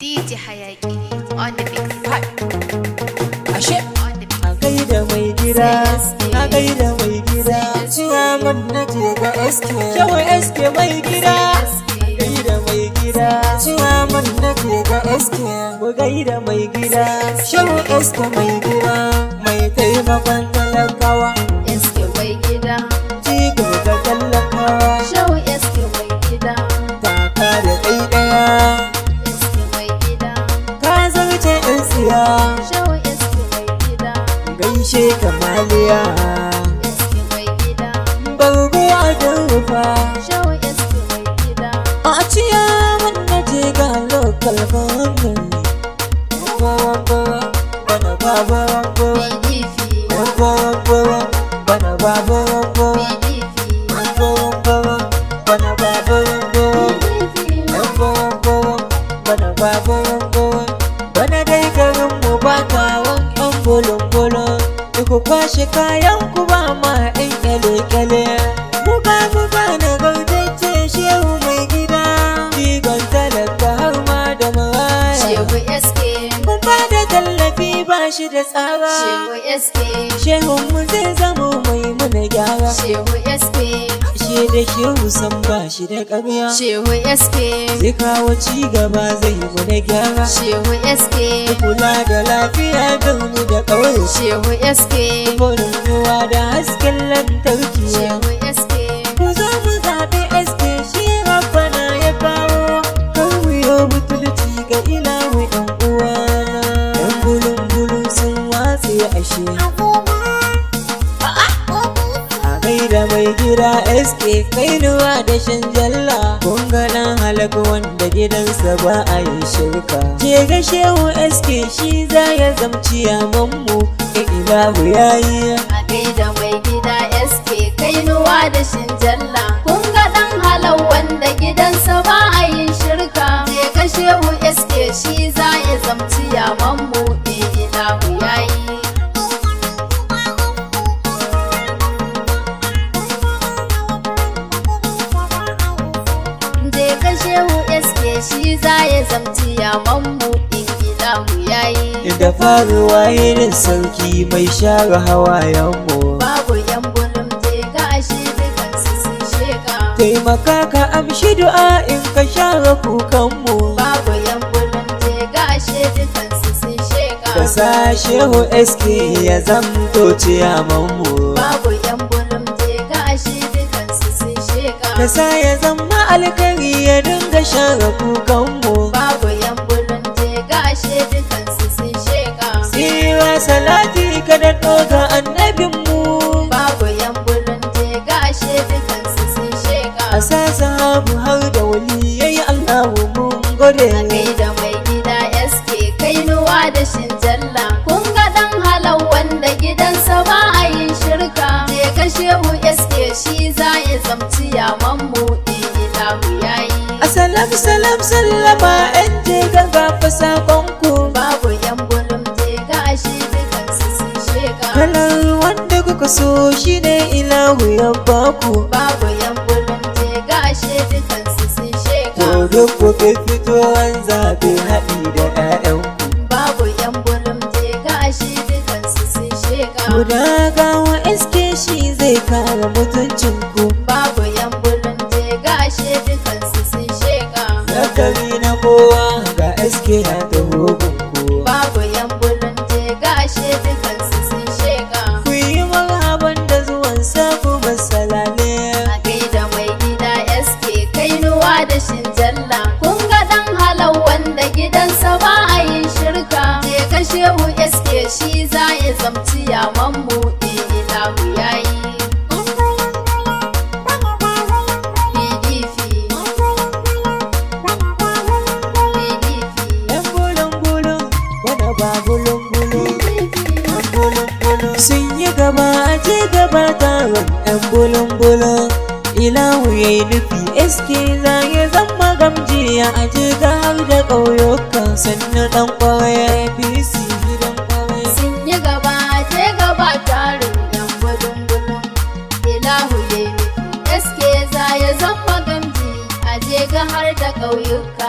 DJ Hayaki on the mix. Ashe a gaida mai gida, a gaida mai gida. Ciyaman na je ga SK, yawan SK mai gida. A gaida mai gida, ciyaman na je ga SK. Mu gaida mai gida, yawan SK mai gida. Mai taimakon talakawa, SK mai gida. Jigo ga talakawa, Yawan SK mai gida. taka da ɗaiɗaya. SK mai gida. Ka zarce ɗan siya, Yawan SK mai gida. gaishe kamaliya. SK mai gida. Bargo a rufa, Yawan SK mai gida. a ciyaman na je ga local government. Bana baba rambo, PDP. bana baba rambo, PDP. bana baba rambo, bana baba rambo. Bana dai garin mu ba kawon ƴan bolon-bolon. Ku kwashe kayan ku ba ma ƴan kyale-kyale. Muka na gautacce shehu mai gida. Jigon talaka har ma da maraya. Shehu SK. Kun ba da tallafi ba shi da tsara. Shehu SK. Shehun mu zai zamo mai muna gyara. Shehu SK. Shi da shehu san ba shi da ƙarya. Shehu SK. Zai kawo ci gaba zai muna gyara. Shehu SK. Kula da lafiya birni da ƙauye. Shehu SK. Farin ruwa da hasken lantarki. Shehu SK. Ku zo mu zaɓi SK shi rabbana ya kawo. Kar mu yi butulci ga ilahu ɗan uwana. Ɗan bulun-bulun sun watse ashe. A gaida mai gida SK kainuwa da shan jalla. Kun ga ɗan halak wanda gidansa ba a yi shirka. Je ga shehu SK shi za ya zamci yamanmu. Ilahu ya yi. A gaida mai gida SK kainuwa da shinjalla. Kun ga ɗan halau wanda gidansa ba a yin shirka. Je ga shehu SK shi za ya zamci yamanmu. Ilahu ya yi. Je ga shehu SK shi za ya zamci yamanmu. Ilahu ya yi. Da faruwa irin sauki mai share hawayenmu. Babu yan bulum je ga ashe dukansu sun sheka. Taimaka ka amshi du'a in ka share kukanmu. Babu yan bulum je ga ashe dukansu sun sheka. Ka sa shehu SK ya zamto ciyamanmu. Babu yan bulum je ga ashe dukansu sun sheka. Ka sa ya zama alkari ya dinga share kukanmu. Babu yan bulum je ga ashe dukansu sun sheka. Tsira salati ka da ɗoga annabinmu. Babu yan bulum je ga ashe dukansu sun sheka. A sa sahabu har da waliyai Allahu mun gode. A gaida mai gida SK kainuwa da shinjalla. Kun ga ɗan halau wanda gidansa ba a yin shirka. Je ka shehu SK shi za ya zamci yamanmu. Ilahu ya yi. Salam sallama yan je ga gafa sakonku. Babu yan bulum je ga ashe dukansu sun sheka. Kalar wanda kuka so shi ne ilahu ya baku. Babu yan bulum je ga ashe dukansu sun sheka. To duk ku fito an zaɓe haɗi da 'ya'yanku. Babu yan bulum je ga ashe dukansu sun sheka. Guda gawa SK shi zai kare mutuncinku. Babu yan bulum je ga ashe dukansu sun sheka. Zakari na kowa ga SK ya taho gunku. Babu yan bulum je ga ashe dukansu sun sheka. Ku yi marhaban da zuwan saku masalale. A gaida mai gida SK kainuwa da shinjalla. Kun ga ɗan halau wanda gidansa ba a yin shirka. Je ka shehu SK shi za ya zamci yamanmu. Ilahu ya yi. Yan bulun-bulun wanda ba bulun-bulun. Yan bulun-bulun sun yi gaba a je gaba taron yan bulun-bulun. Ilahu ya yi nufi SK za ya zama gamjiya a je ga har da ƙauyuka. Sannan ɗan ƙwarai APC gidan ƙwarai. Sun yi gaba je gaba tarin yan bulun-bulun. Ilahu ya yi. SK za ya zama gamji a je ga har da ƙauyuka.